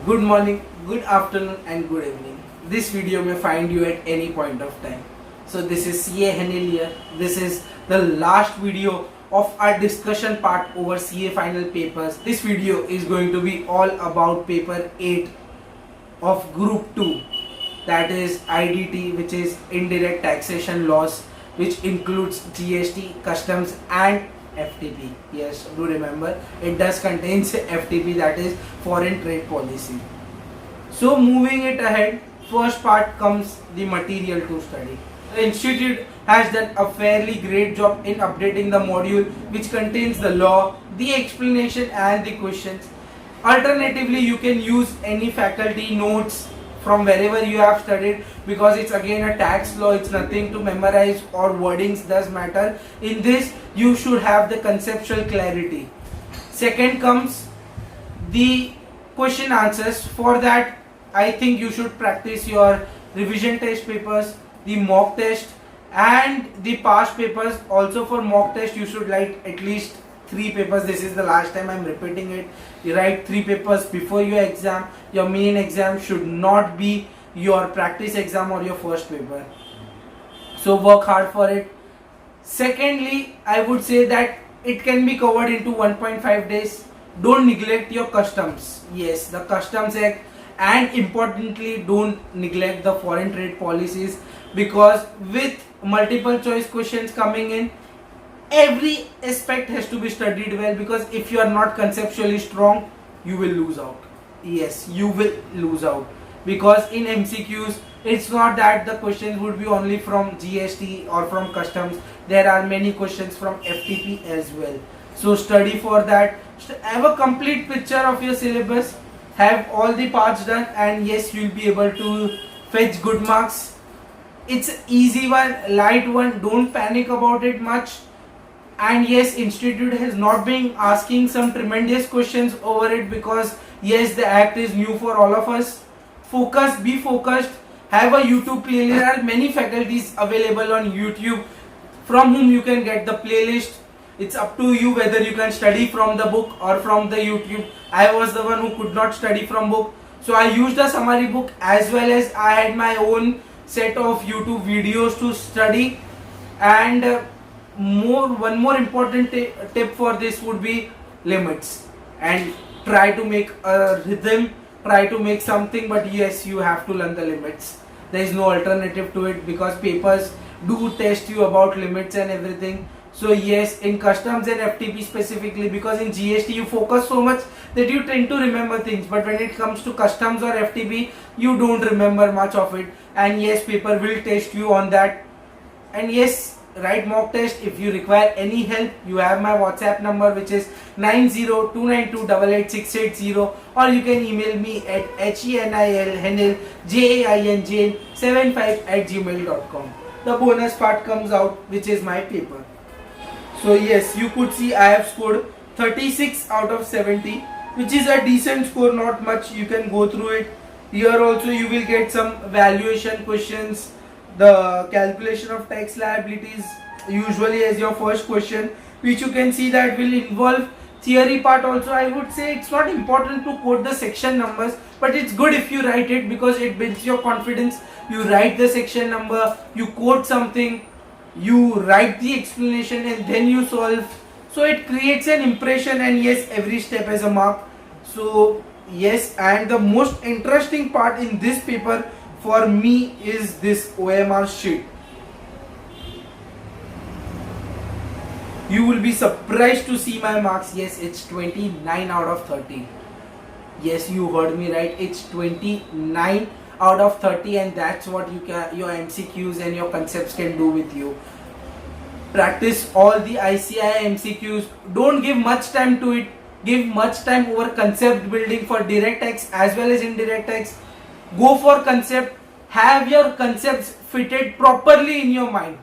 Good morning, good afternoon and good evening. This video may find you at any point of time. So this is CA Henil here. This is the last video of our discussion part over CA final papers. This video is going to be all about paper 8 of group 2, that is IDT, which is indirect taxation laws, which includes GST, customs and FTP. Yes, do remember it does contains FTP, that is foreign trade policy. So moving it ahead, first part comes the material to study. The institute has done a fairly great job in updating the module which contains the law, the explanation and the questions. Alternatively, you can use any faculty notes from wherever you have studied, because it's again a tax law, it's nothing to memorize or wordings does matter. In this you should have the conceptual clarity. Second comes the question answers. For that I think you should practice your revision test papers, the mock test and the past papers. Also for mock test you should write at least 3 papers. This is the last time I'm repeating it. You write 3 papers before your exam. Your main exam should not be your practice exam or your first paper. So work hard for it. Secondly, I would say that it can be covered into 1.5 days. Don't neglect your customs. Yes, the Customs Act, and importantly don't neglect the foreign trade policies, because with multiple choice questions coming in, every aspect has to be studied well, because if you are not conceptually strong you will lose out. Yes, you will lose out, because in MCQs it's not that the questions would be only from GST or from customs. There are many questions from FTP as well. So study for that. Have a complete picture of your syllabus, have all the parts done, and yes, you will be able to fetch good marks. It's an easy one, light one, don't panic about it much. And yes, institute has not been asking some tremendous questions over it, because yes, the act is new for all of us. Focus, be focused, have a YouTube playlist. There are many faculties available on YouTube from whom you can get the playlist. It's up to you whether you can study from the book or from the YouTube. I was the one who could not study from book, so I used a summary book, as well as I had my own set of YouTube videos to study. And one more important tip for this would be limits, and try to make a rhythm, try to make something, but yes, you have to learn the limits. There is no alternative to it, because papers do test you about limits and everything. So yes, in customs and FTP specifically, because in GST you focus so much that you tend to remember things, but when it comes to customs or FTP you don't remember much of it. And yes, paper will test you on that. And yes, write mock test. If you require any help, you have my WhatsApp number, which is 9029288680, or you can email me at henil75@gmail.com. The bonus part comes out, which is my paper. So yes, you could see I have scored 36 out of 70, which is a decent score, not much. You can go through it. Here also you will get some valuation questions, the calculation of tax liabilities usually as your first question, which you can see that will involve theory part also. I would say it's not important to quote the section numbers, but it's good if you write it, because it builds your confidence. You write the section number, you quote something, you write the explanation, and then you solve. So it creates an impression, and yes, every step has a mark. So yes, and the most interesting part in this paper for me is this OMR sheet. You will be surprised to see my marks. Yes, it's 29 out of 30. Yes, you heard me right, it's 29 out of 30, and that's what you can, your MCQs and your concepts can do with you. Practice all the ICI MCQs. Don't give much time to it. Give much time over concept building for direct tax as well as indirect tax. Go for concept. Have your concepts fitted properly in your mind.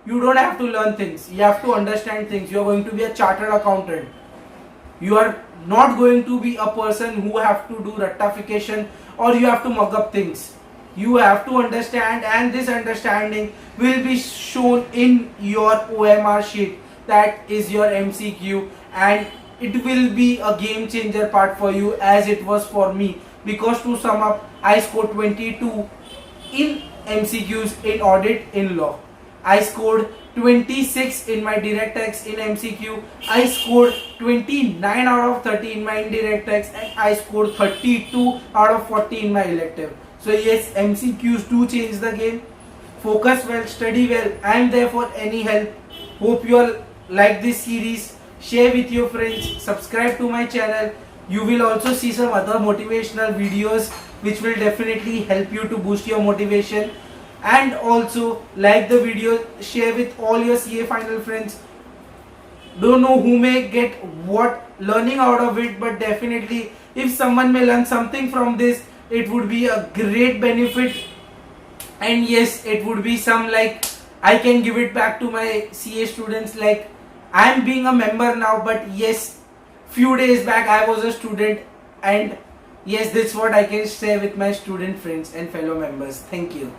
You don't have to learn things. You have to understand things. You are going to be a chartered accountant. You are not going to be a person who have to do rectification or you have to mug up things. You have to understand, and this understanding will be shown in your OMR sheet. That is your MCQ, and it will be a game changer part for you, as it was for me, because to sum up, I scored 22 in MCQs in audit in law. I scored 26 in my direct tax in MCQ. I scored 29 out of 30 in my indirect tax, and I scored 32 out of 40 in my elective. So yes, MCQs do change the game. Focus well, study well. I am there for any help. Hope you all like this series. Share with your friends. Subscribe to my channel. You will also see some other motivational videos which will definitely help you to boost your motivation. And also like the video, share with all your CA final friends. Don't know who may get what learning out of it, but definitely if someone may learn something from this, it would be a great benefit. And yes, it would be some like I can give it back to my CA students. Like I am being a member now, but yes, few days back I was a student, and yes, that's what I can share with my student friends and fellow members. Thank you.